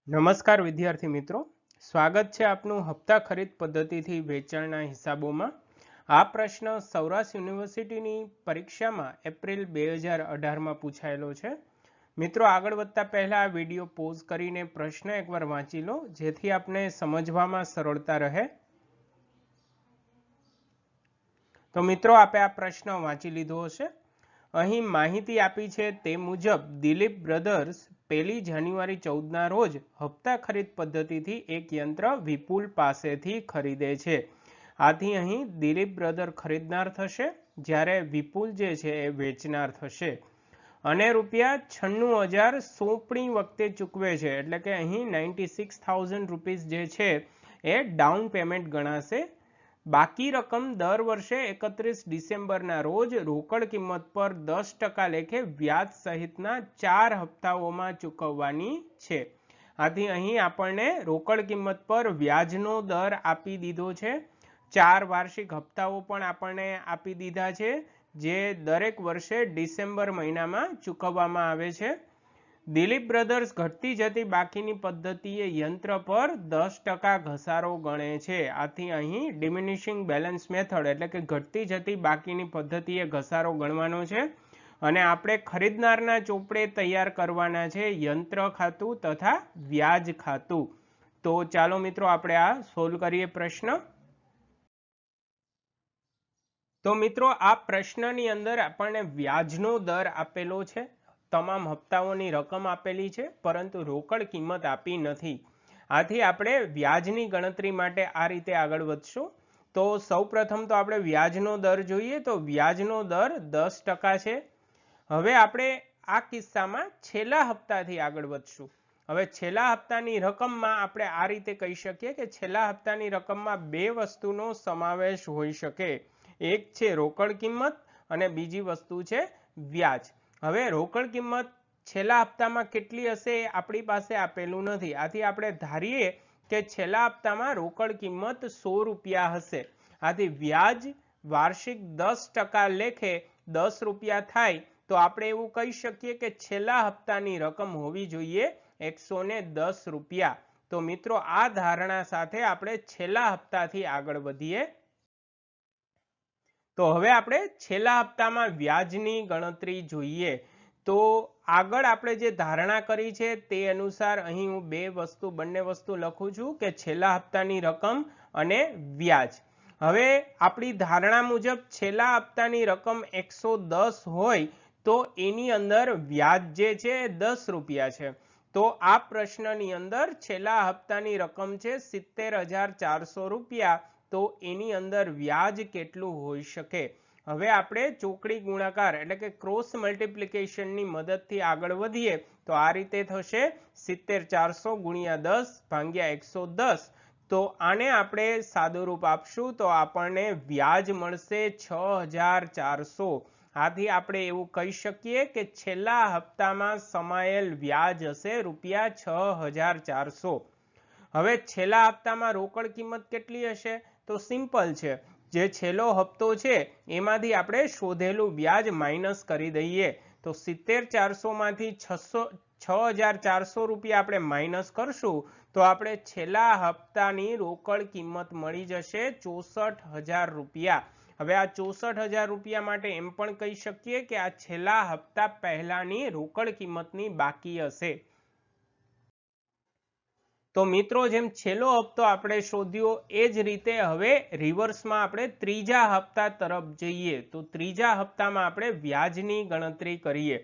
નમસ્કાર વિદ્યાર્થી મિત્રો, સ્વાગત છે આપનું હપ્તા ખરીદ પદ્ધતિથી વેચાણના હિસાબોમાં। આ પ્રશ્ન સૌરાષ્ટ્ર યુનિવર્સિટીની પરીક્ષામાં એપ્રિલ 2018માં પૂછાયેલો છે। મિત્રો, આગળ વધતા પહેલા આ વિડીયો પોઝ કરીને પ્રશ્ન એકવાર વાંચી લો, જેથી આપને સમજવામાં સરળતા રહે। તો મિત્રો, આપે આ પ્રશ્ન વાંચી લીધો હશે। અહીં માહિતી આપી છે તે મુજબ દિલીપ બ્રધર્સ 1 જાન્યુઆરી 14ના રોજ હપ્તા ખરીદ પદ્ધતિથી એક યંત્ર વિપુલ પાસેથી ખરીદે છે। આથી અહીં દિલીપ બ્રધર ખરીદનાર થશે, જ્યારે વિપુલ જે છે એ વેચનાર થશે અને રૂપિયા 96,000 સોંપણી વખતે ચૂકવે છે, એટલે કે અહીં 96,000 રૂપીસ જે છે એ ડાઉન પેમેન્ટ ગણાશે। બાકી રકમ દર વર્ષે 31 ડિસેમ્બરના રોજ રોકડ કિંમત પર 10% લેખે વ્યાજ સહિતના 4 હપ્તાઓમાં ચૂકવવાની છે। આથી અહીં આપણને રોકડ કિંમત પર વ્યાજનો દર આપી દીધો છે, 4 વાર્ષિક હપ્તાઓ પણ આપણને આપી દીધા છે, જે દરેક વર્ષે ડિસેમ્બર મહિનામાં ચૂકવવામાં આવે છે। દિલીપ બ્રધર્સ ઘટતી જતી બાકીની પદ્ધતિએ યંત્ર પર 10% ઘસારો ગણે છે। આથી અહીં ડિમિનિશિંગ બેલેન્સ મેથડ એટલે કે ઘટતી જતી બાકીની પદ્ધતિએ ઘસારો ગણવાનો છે અને આપણે ખરીદનારના ચોપડે તૈયાર કરવાના છે યંત્ર ખાતું તથા વ્યાજ ખાતું। તો ચાલો મિત્રો, આપણે આ સોલ્વ કરીએ પ્રશ્ન। તો મિત્રો, આ પ્રશ્નની અંદર આપણને વ્યાજનો દર આપેલો છે, તમામ હપ્તાઓની રકમ આપેલી છે, પરંતુ રોકડ કિંમત આપી નથી। આથી આપણે વ્યાજની ગણતરી માટે આ રીતે આગળ વધશું। તો સૌપ્રથમ તો આપણે વ્યાજનો દર જોઈએ, તો વ્યાજનો દર 10% છે। હવે આપણે આ કિસ્સામાં છેલ્લા હપ્તાથી આગળ વધશું। હવે છેલ્લા હપ્તાની રકમમાં આપણે આ રીતે કહી શકીએ કે છેલ્લા હપ્તાની રકમમાં બે વસ્તુનો સમાવેશ હોઈ શકે, એક છે રોકડ કિંમત અને બીજી વસ્તુ છે વ્યાજ। હવે રોકડ કિંમત છેલ્લા હપ્તામાં કેટલી હશે એ આપણી પાસે આપેલું નથી, આથી આપણે ધારીએ કે છેલ્લા હપ્તામાં રોકડ કિંમત 100 રૂપિયા હશે। આથી વ્યાજ વાર્ષિક 10% લેખે 10 રૂપિયા થાય, તો આપણે એવું કહી શકીએ કે છેલ્લા હપ્તાની રકમ હોવી જોઈએ 110 રૂપિયા। તો મિત્રો, આ ધારણા સાથે આપણે છેલ્લા હપ્તાથી આગળ વધીએ। તો હવે આપણે છેલ્લા હપ્તામાં વ્યાજની ગણતરી જોઈએ। તો આગળ આપણે જે ધારણા કરી છે તે અનુસાર અહીં હું બંને વસ્તુ લખું છું કે છેલ્લા હપ્તાની રકમ અને વ્યાજ। હવે આપણી ધારણા મુજબ છેલ્લા હપ્તાની રકમ 110 હોય તો એની અંદર વ્યાજ જે છે 10 રૂપિયા છે। તો આ પ્રશ્નની અંદર છેલ્લા હપ્તાની રકમ છે 70,400 રૂપિયા, તો એની અંદર વ્યાજ કેટલું હોઈ શકે? હવે આપણે ચોકડી ગુણાકાર એટલે કે ક્રોસ મલ્ટિપ્લિકેશનની મદદથી આગળ વધીએ। તો આ રીતે થશે 70,400 ગુણ્યા 10 ભાગ્યા 110। તો આને આપણે સાદુરૂપ આપશું તો આપણને વ્યાજ મળશે 6,400। આથી આપણે એવું કહી શકીએ કે છેલ્લા હપ્તામાં સમાયેલ વ્યાજ હશે રૂપિયા 6,400। હવે છેલ્લા હપ્તામાં રોકડ કિંમત કેટલી હશે? તો સિમ્પલ છે, જે છેલ્લો હપ્તો છે એમાંથી આપણે શોધેલું વ્યાજ માઇનસ કરી દઈએ। તો 70,400 માંથી 6,400 રૂપિયા આપણે માઇનસ કરશું તો આપણે છેલ્લા હપ્તાની રોકડ કિંમત મળી જશે 64,000 રૂપિયા। હવે આ 64,000 રૂપિયા માટે એમ પણ કહી શકીએ કે આ છેલ્લા હપ્તા પહેલાની રોકડ કિંમતની બાકી હશે। તો મિત્રો, જેમ છેલ્લો હપ્તો આપણે શોધ્યો એ જ રીતે હવે રિવર્સમાં આપણે ત્રીજા હપ્તા તરફ જઈએ। તો ત્રીજા હપ્તામાં આપણે વ્યાજની ગણતરી કરીએ।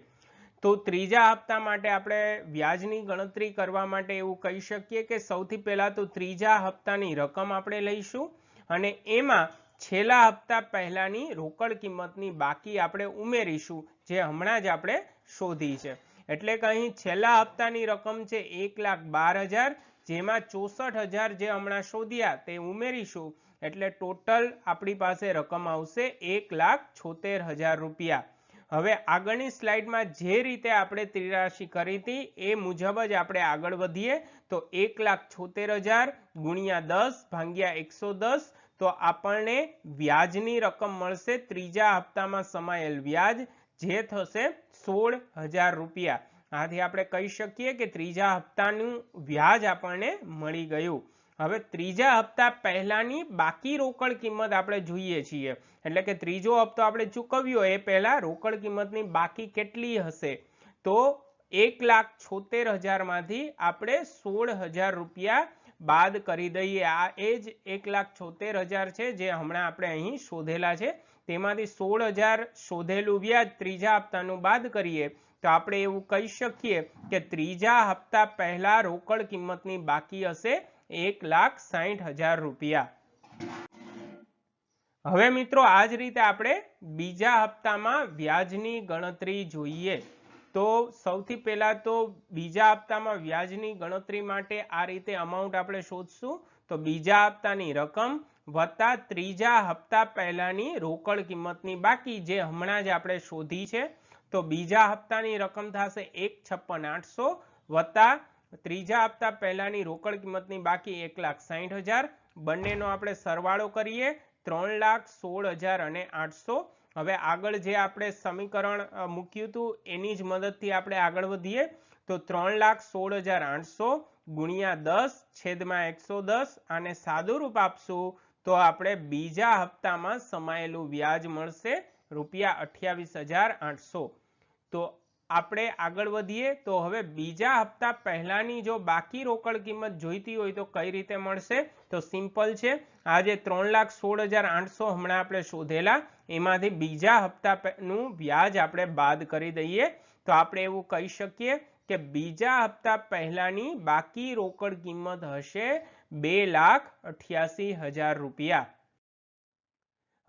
તો ત્રીજા હપ્તા માટે આપણે વ્યાજની ગણતરી કરવા માટે એવું કહી શકીએ કે સૌથી પહેલા તો ત્રીજા હપ્તાની રકમ આપણે લઈશું અને એમાં છેલ્લા હપ્તા પહેલાની રોકડ કિંમતની બાકી આપણે ઉમેરીશું, જે હમણાં જ આપણે શોધી છે। એટલે કે અહીં છેલ્લા હપ્તાની રકમ છે 1,12,000, જેમાં 64,000 જે હમણાં શોધ્યા તે ઉમેરીશું, એટલે ટોટલ આપણી પાસે રકમ આવશે 1,76,000 રૂપિયા। હવે આગળની સ્લાઇડમાં જે રીતે આપણે ત્રિરાશી કરી હતી એ મુજબ જ આપણે આગળ વધીએ। તો 1,76,000 ગુણ્યા 10 ભાગ્યા 110, તો આપણને વ્યાજની રકમ મળશે ત્રીજા હપ્તામાં સમાયેલ વ્યાજ, જે થશે 16,000 રૂપિયા। આથી આપણે કહી શકીએ કે ત્રીજા હપ્તાનું વ્યાજ આપણને મળી ગયું. હવે ત્રીજા હપ્તા પહેલાની બાકી રોકડ કિંમત આપણે જોઈએ છીએ, એટલે કે ત્રીજો હપ્તો આપણે ચૂકવ્યો એ પહેલા રોકડ કિંમતની બાકી કેટલી હશે? તો 1,76,000 માંથી આપણે 16,000 રૂપિયા બાદ કરી દઈએ. આ એ જ 1,76,000 છે જે હમણાં આપણે અહીં શોધેલા છે. તેમાંથી 16,000 શોધેલું વ્યાજ ત્રીજા હપ્તાનું બાદ કરીએ તો આપણે એવું કહી શકીએ કે ત્રીજા હપ્તા પહેલા રોકડ કિંમતની બાકી હશે 1,60,000 રૂપિયા. હવે મિત્રો આ જ રીતે આપણે બીજા હપ્તામાં વ્યાજની ગણતરી જોઈએ. તો સૌથી પહેલા તો બીજા હપ્તામાં વ્યાજની ગણતરી માટે આ રીતે અમાઉન્ટ આપણે શોધશું. તો બીજા હપ્તાની રકમ વત્તા ત્રીજા હપ્તા પહેલાની રોકડ કિંમતની બાકી જે હમણાં જ આપણે શોધી છે. તો બીજા હપ્તાની રકમ થશે 1,56,800 વત્તા ત્રીજા હપ્તા પહેલાની રોકડ કિંમતની બાકી 1,60,000. બંનેનો આપણે સરવાળો કરીએ 3,16,800. હવે આગળ જે આપણે સમીકરણ મૂક્યું હતું એની જ મદદથી આપણે આગળ વધીએ. તો 3,16,800 ગુણ્યા 10 છેદમાં 110 આને સાદું રૂપ આપશું તો આપણે બીજા હપ્તામાં સમાયેલું વ્યાજ મળશે ₹28,800. તો આપણે આગળ વધીએ. તો હવે બીજા હપ્તા પહેલાની જો બાકી રોકડ કિંમત જોઈતી હોય તો કઈ રીતે મળશે? તો સિમ્પલ છે. આ જે 3,16,800 હમણાં આપણે શોધેલા એમાંથી બીજા હપ્તાનું વ્યાજ આપણે બાદ કરી દઈએ તો આપણે એવું કહી શકીએ કે બીજા હપ્તા પહેલાની બાકી રોકડ કિંમત હશે 2,88,000 રૂપિયા.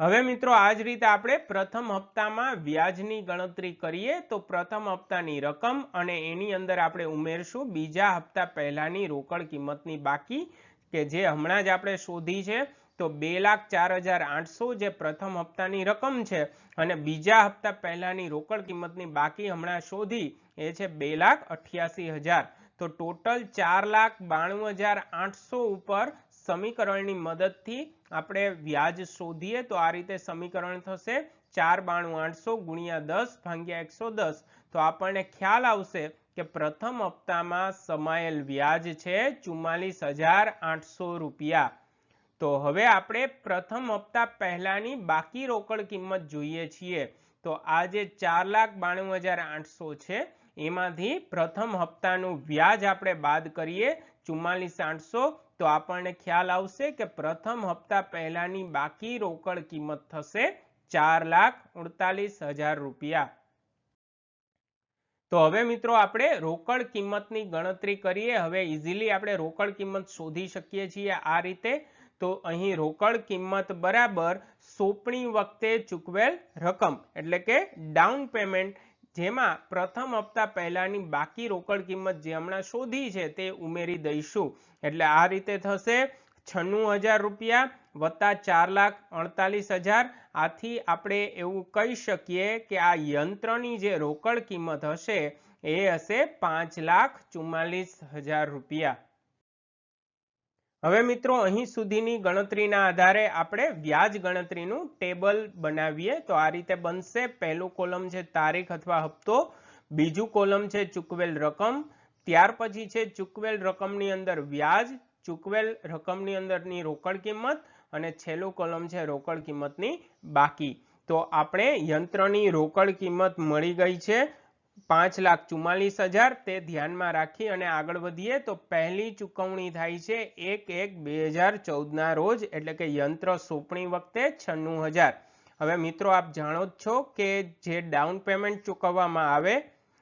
હવે મિત્રો આ જ રીતે આપણે પ્રથમ હપ્તામાં વ્યાજની ગણતરી કરીએ. તો પ્રથમ હપ્તાની રકમ અને એની અંદર આપણે ઉમેરશું બીજા હપ્તા પહેલાની રોકડ કિંમતની બાકી કે જે હમણાં જ આપણે શોધી છે. તો 2,04,800 જે પ્રથમ હપ્તાની રકમ છે અને બીજા હપ્તા પહેલાની રોકડ કિંમતની બાકી હમણાં શોધી એ છે 2,88,000. તો ટોટલ 4,92,800 ઉપર સમીકરણની મદદથી આપણે વ્યાજ શોધીએ તો આ રીતે સમીકરણ થશે 4,92,800 ગુણ્યા 10 ભાગ્યા 110. તો આપણને ખ્યાલ આવશે કે પ્રથમ હપ્તામાં સમાયેલ વ્યાજ છે 44,800 રૂપિયા. તો હવે આપણે પ્રથમ હપ્તા પહેલાની બાકી રોકડ કિંમત જોઈએ છીએ. તો આ જે 4,92,800 છે એમાંથી પ્રથમ હપ્તાનું વ્યાજ આપણે બાદ કરીએ 44,800. તો આપણને ખ્યાલ આવશે કે પ્રથમ હપ્તા પહેલાની બાકી રોકડ કિંમત થશે 4,48,000 રૂપિયા. તો હવે મિત્રો આપણે રોકડ કિંમતની ગણતરી કરીએ. હવે ઇઝીલી આપણે રોકડ કિંમત શોધી શકીએ છીએ આ રીતે. તો અહીં રોકડ કિંમત બરાબર સોંપણી વખતે ચૂકવેલ રકમ એટલે કે ડાઉન પેમેન્ટ, જેમાં પ્રથમ હપ્તા પહેલાની બાકી રોકડ કિંમત જે હમણાં શોધી છે તે ઉમેરી દઈશું. એટલે આ રીતે થશે 96,000 રૂપિયા વત્તા 4,48,000. આથી આપણે એવું કહી શકીએ કે આ યંત્રની જે રોકડ કિંમત હશે એ હશે 5,44,000 રૂપિયા. હવે મિત્રો અહીં સુધીની ગણતરીના આધારે આપણે વ્યાજ ગણતરીનું ટેબલ બનાવીએ. તો આ રીતે બનશે. પહેલું કોલમ છે તારીખ અથવા હપ્તો, બીજું કોલમ છે ચૂકવેલ રકમ, ત્યાર પછી છે ચૂકવેલ રકમની અંદર વ્યાજ, ચૂકવેલ રકમની અંદરની રોકડ કિંમત અને છેલ્લું કોલમ છે રોકડ કિંમતની બાકી. તો આપણે યંત્રની રોકડ કિંમત મળી ગઈ છે 5,44,000. તે ધ્યાનમાં રાખી અને આગળ વધીએ. તો પહેલી ચૂકવણી થાય છે 1/1/2014 રોજ, એટલે કે યંત્ર સોંપણી વખતે 96,000. હવે મિત્રો આપ જાણો જ છો કે જે ડાઉન પેમેન્ટ ચૂકવવામાં આવે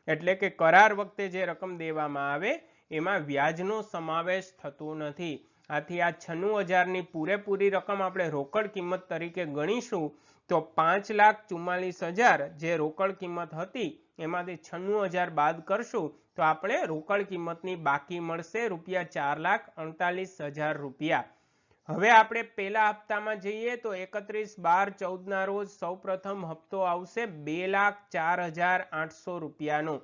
એટલે કે કરાર વખતે જે રકમ દેવામાં આવે એમાં વ્યાજનો સમાવેશ થતો નથી. આથી આ 96,000ની પૂરેપૂરી રકમ આપણે રોકડ કિંમત તરીકે ગણીશું. તો 5,44,000 જે રોકડ કિંમત હતી એમાંથી 96,000 બાદ કરશું તો આપણે રોકડ કિંમતની બાકી મળશે ₹4,48,000 રૂપિયા. હવે આપણે પહેલા હપ્તામાં જઈએ તો 31/12/14 રોજ સૌપ્રથમ હપ્તો આવશે 2,04,800 રૂપિયાનો.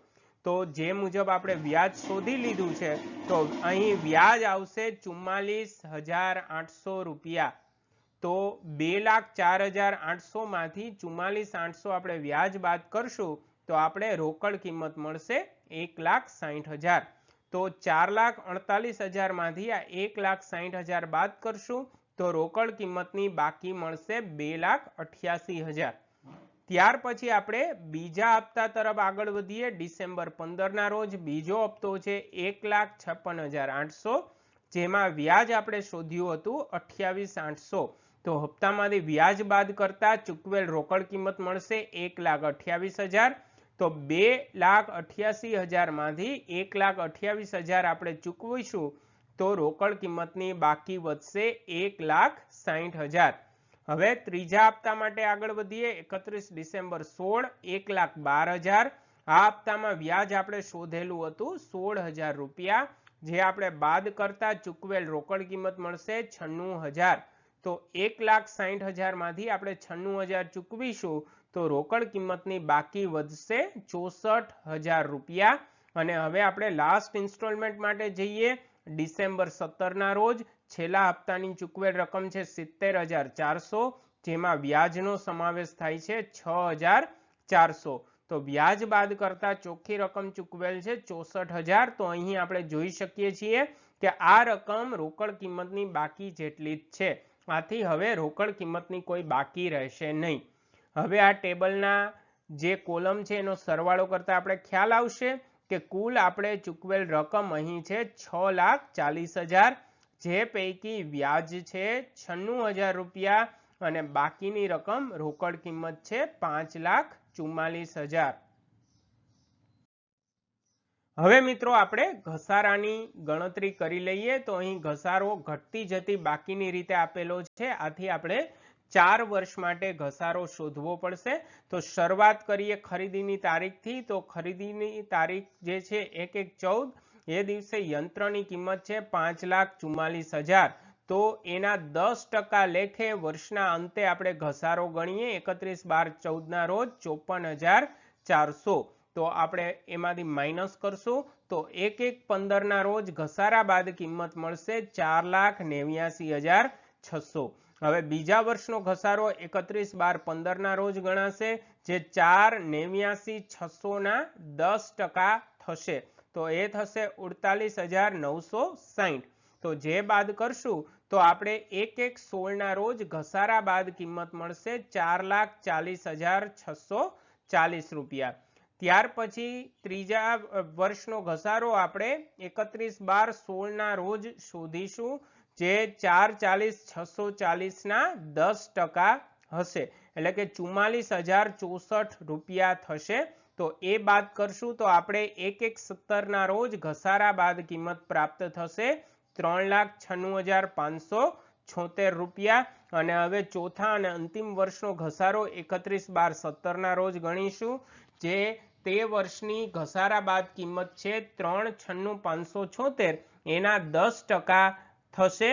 તો જે મુજબ આપણે વ્યાજ શોધી લીધું છે તો અહીં વ્યાજ આવશે 44,800 રૂપિયા. તો 2,04,800 માંથી 44,800 આપણે વ્યાજ બાદ કરશું તો આપણે રોકડ કિંમત મળશે 1,60,000। તો 4,48,000 માંથી આ 1,60,000 બાદ કરશું તો રોકડ કિંમતની બાકી મળશે 2,88,000। ત્યાર પછી આપણે બીજા હપ્તા તરફ આગળ વધીએ। ડિસેમ્બર 15 ના રોજ બીજો હપ્તો છે 1,56,800, જેમાં વ્યાજ આપણે શોધ્યું હતું 28,800। તો હપ્તામાંથી વ્યાજ બાદ કરતા ચૂકવેલ રોકડ કિંમત મળશે 1,28,000। તો 2,88,000 માંથી 1,28,000 આપણે ચૂકવીશું તો રોકડ કિંમતની બાકી વધશે 1,60,000। હવે ત્રીજા હપ્તા માટે આગળ વધીએ। 31 ડિસેમ્બર 16, 1,12,000। આ હપ્તામાં વ્યાજ આપણે શોધેલું હતું 16,000 રૂપિયા, જે આપણે બાદ કરતા ચૂકવેલ રોકડ કિંમત મળશે 96,000। તો 1,60,000 માંથી આપણે 96,000 ચૂકવીશું તો રોકડ કિંમતની બાકી વધશે 64,000 રૂપિયા। અને હવે આપણે લાસ્ટ ઇન્સ્ટોલમેન્ટ માટે જઈએ। ડિસેમ્બર 17 ના રોજ છેલ્લા હપ્તાની ચૂકવેલ રકમ છે 70,400, જેમાં વ્યાજનો સમાવેશ થાય છે 6,400। તો વ્યાજ બાદ કરતા ચોખ્ખી રકમ ચૂકવેલ છે 64,000। તો અહીં આપણે જોઈ શકીએ છીએ કે આ રકમ રોકડ કિંમતની બાકી જેટલી જ છે। આથી હવે રોકડ કિંમતની કોઈ બાકી રહેશે નહીં। હવે આ ટેબલના જે કોલમ છે એનો સરવાળો કરતા આપણે ખ્યાલ આવશે કે કુલ આપણે ચૂકવેલ રકમ અહીં છે 6,40,000, જે પૈકી વ્યાજ છે 96,000 રૂપિયા અને બાકીની રકમ રોકડ કિંમત છે 5,44,000। હવે મિત્રો આપણે ઘસારાની ગણતરી કરી લઈએ। તો અહીં ઘસારો ઘટતી જતી બાકીની રીતે આપેલો છે। આથી આપણે 4 વર્ષ માટે ઘસારો શોધવો પડશે। તો શરૂઆત કરીએ ખરીદીની તારીખથી। તો ખરીદીની તારીખ જે છે 1/1/14, એ દિવસે યંત્રની કિંમત છે 5,44,000। તો એના 10% લેખે વર્ષના અંતે આપણે ઘસારો ગણીએ। 31/12/14 ના રોજ 54,400। તો આપણે એમાંથી માઇનસ કરશું તો 1/1/15 ના રોજ ઘસારા બાદ કિંમત મળશે 4,89,600। હવે બીજા વર્ષનો ઘસારો 31/12/15 ના રોજ ગણાશે, જે 4,89,600 ના 10% થશે। તો એ થશે 48,960। તો જે બાદ કરશું તો આપણે 1/1/16 ના રોજ ઘસારા બાદ કિંમત મળશે 4,40,640 રૂપિયા। ત્યાર પછી ત્રીજા વર્ષનો ઘસારો આપણે 31/12/16 ના રોજ શોધીશું, જે 4,40,640 ના 10% હશે, એટલે કે 44,064 રૂપિયા થશે। તો એ બાદ કરશું તો આપણે 1/1/17 ના રોજ ઘસારા બાદ કિંમત પ્રાપ્ત થશે 3,96,576 રૂપિયા। અને હવે ચોથા અને અંતિમ વર્ષનો ઘસારો 31/12/17 ના રોજ ગણીશું, જે તે વર્ષની ઘસારા બાદ કિંમત છે 3,96,576, એના 10% થશે।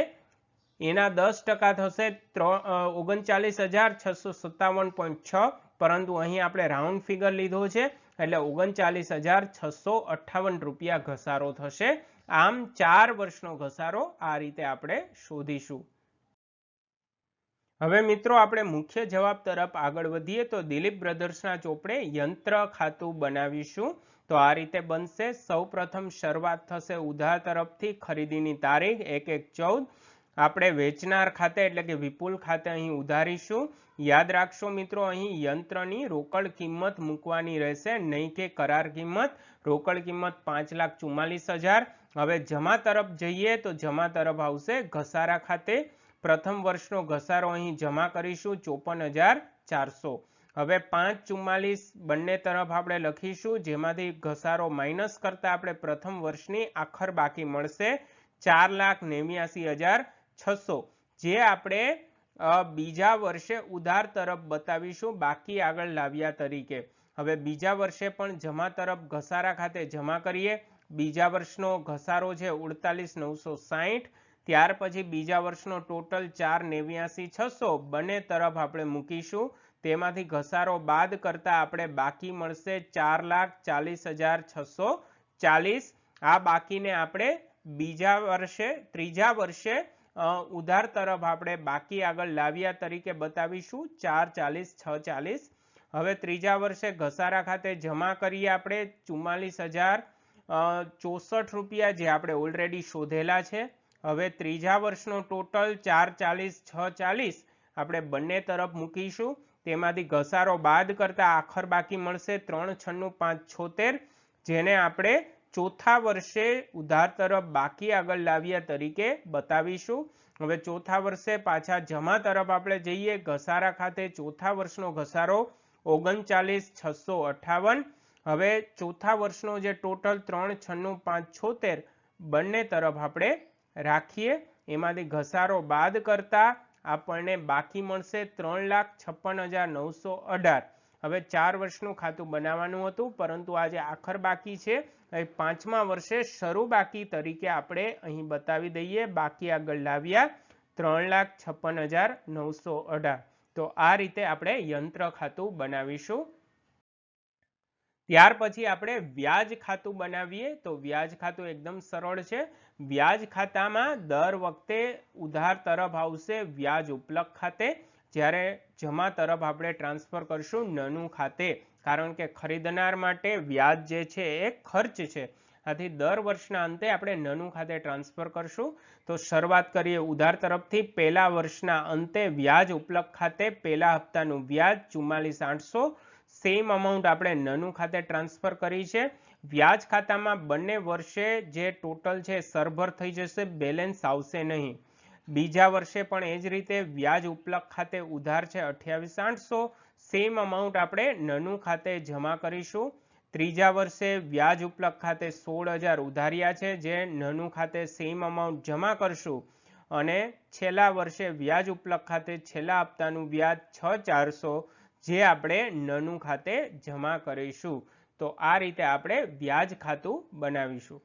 એના 10% થશે 39,657.6, પરંતુ અહીં આપણે રાઉન્ડ ફિગર લીધો છે એટલે 39,658 રૂપિયા ઘસારો થશે। આમ 4 વર્ષનો ઘસારો આ રીતે આપણે શોધીશું। હવે મિત્રો આપણે મુખ્ય જવાબ તરફ આગળ વધીએ। તો દિલીપ બ્રધર્સના ચોપડે યંત્ર ખાતું બનાવીશું। તો આ રીતે બનશે। સૌ પ્રથમ શરૂઆત થશે ઉધાર તરફથી। ખરીદીની તારીખ 1/1/14, આપણે વેચનાર ખાતે એટલે કે વિપુલ ખાતે અહીં ઉધારીશું। યાદ રાખશો મિત્રો, અહીં યંત્રની રોકડ કિંમત મૂકવાની રહેશે, નહીં કે કરાર કિંમત। રોકડ કિંમત 5,44,000। હવે જમા તરફ જઈએ તો જમા તરફ આવશે ઘસારા ખાતે। પ્રથમ વર્ષનો ઘસારો અહીં જમા કરીશું 54,400। હવે 5,44 બંને તરફ આપણે લખીશું, જેમાંથી ઘસારો માઇનસ કરતા આપણે પ્રથમ વર્ષની આખર બાકી મળશે 4,89,600, જે આપણે બીજા વર્ષે ઉધાર તરફ બતાવીશું બાકી આગળ લાવ્યા તરીકે। હવે બીજા વર્ષે પણ જમા તરફ ઘસારા ખાતે જમા કરીએ। બીજા વર્ષનો ઘસારો છે 48,960। ત્યાર પછી બીજા વર્ષનો ટોટલ 4,89,600 બંને તરફ આપણે મૂકીશું। તેમાંથી ઘસારો બાદ કરતા આપણે બાકી મળશે 4,40,640। આ બાકીને આપણે ત્રીજા વર્ષે ઉધાર તરફ આપણે બાકી આગળ લાવ્યા તરીકે બતાવીશું 4,40,640। હવે ત્રીજા વર્ષે ઘસારા ખાતે જમા કરીએ આપણે 44,064 રૂપિયા, જે આપણે ઓલરેડી શોધેલા છે. હવે ત્રીજા વર્ષનો ટોટલ 440 640 આપણે બંને તરફ મૂકીશું. તેમાંથી ઘસારો બાદ કરતા આખર બાકી મળશે 396,576, જેને આપણે ચોથા વર્ષે ઉધાર તરફ બાકી આગળ લાવ્યા તરીકે બતાવીશું. હવે ચોથા વર્ષે પાછા જમા તરફ આપણે જઈએ. ઘસારા ખાતે ચોથા વર્ષનો ઘસારો 39,658. હવે ચોથા વર્ષનો જે ટોટલ 396,576 બંને તરફ આપણે રાખીએ. એમાંથી ઘસારો બાદ કરતા આપણને બાકી મળશે 3,56,918. હવે 4 વર્ષનું ખાતું બનાવવાનું હતું, પરંતુ આજે આખર બાકી છે. હવે પાંચમા વર્ષે શરૂ બાકી તરીકે આપણે અહીં બતાવી દઈએ. બાકી આગળ લાવ્યા 3,56,918. તો આ રીતે આપણે યંત્ર ખાતું બનાવીશું. ત્યાર પછી આપણે વ્યાજ ખાતું બનાવીએ. તો વ્યાજ ખાતું એકદમ સરળ છે. વ્યાજ ખાતામાં દર વખતે ઉધાર તરફ આવશે વ્યાજ ઉપલક ખાતે, જ્યારે જમા તરફ આપણે ટ્રાન્સફર કરશું નનું ખાતે, કારણ કે ખરીદનાર માટે વ્યાજ જે છે એ ખર્ચ છે. આથી દર વર્ષના અંતે આપણે નનું ખાતે ટ્રાન્સફર કરશું. તો શરૂઆત કરીએ ઉધાર તરફથી. પહેલા વર્ષના અંતે વ્યાજ ઉપલક ખાતે પહેલા હપ્તાનું વ્યાજ 44,800, સેમ અમાઉન્ટ આપણે નનું ખાતે ટ્રાન્સફર કરી છે. વ્યાજ ખાતામાં બંને વર્ષે જે ટોટલ છે સરભર થઈ જશે, બેલેન્સ આવશે નહીં. બીજા વર્ષે પણ એ જ રીતે વ્યાજ ઉપલક ખાતે ઉધાર છે 28,800, સેમ અમાઉન્ટ આપણે નનું ખાતે જમા કરીશું. ત્રીજા વર્ષે વ્યાજ ઉપલક ખાતે 16,000 ઉધાર્યા છે, જે નનું ખાતે સેમ અમાઉન્ટ જમા કરશું. અને છેલ્લા વર્ષે વ્યાજ ઉપલક ખાતે છેલ્લા હપ્તાનું વ્યાજ 6,400, જે આપણે નનું ખાતે જમા કરીશું. તો આ રીતે આપણે વ્યાજ ખાતું બનાવીશું.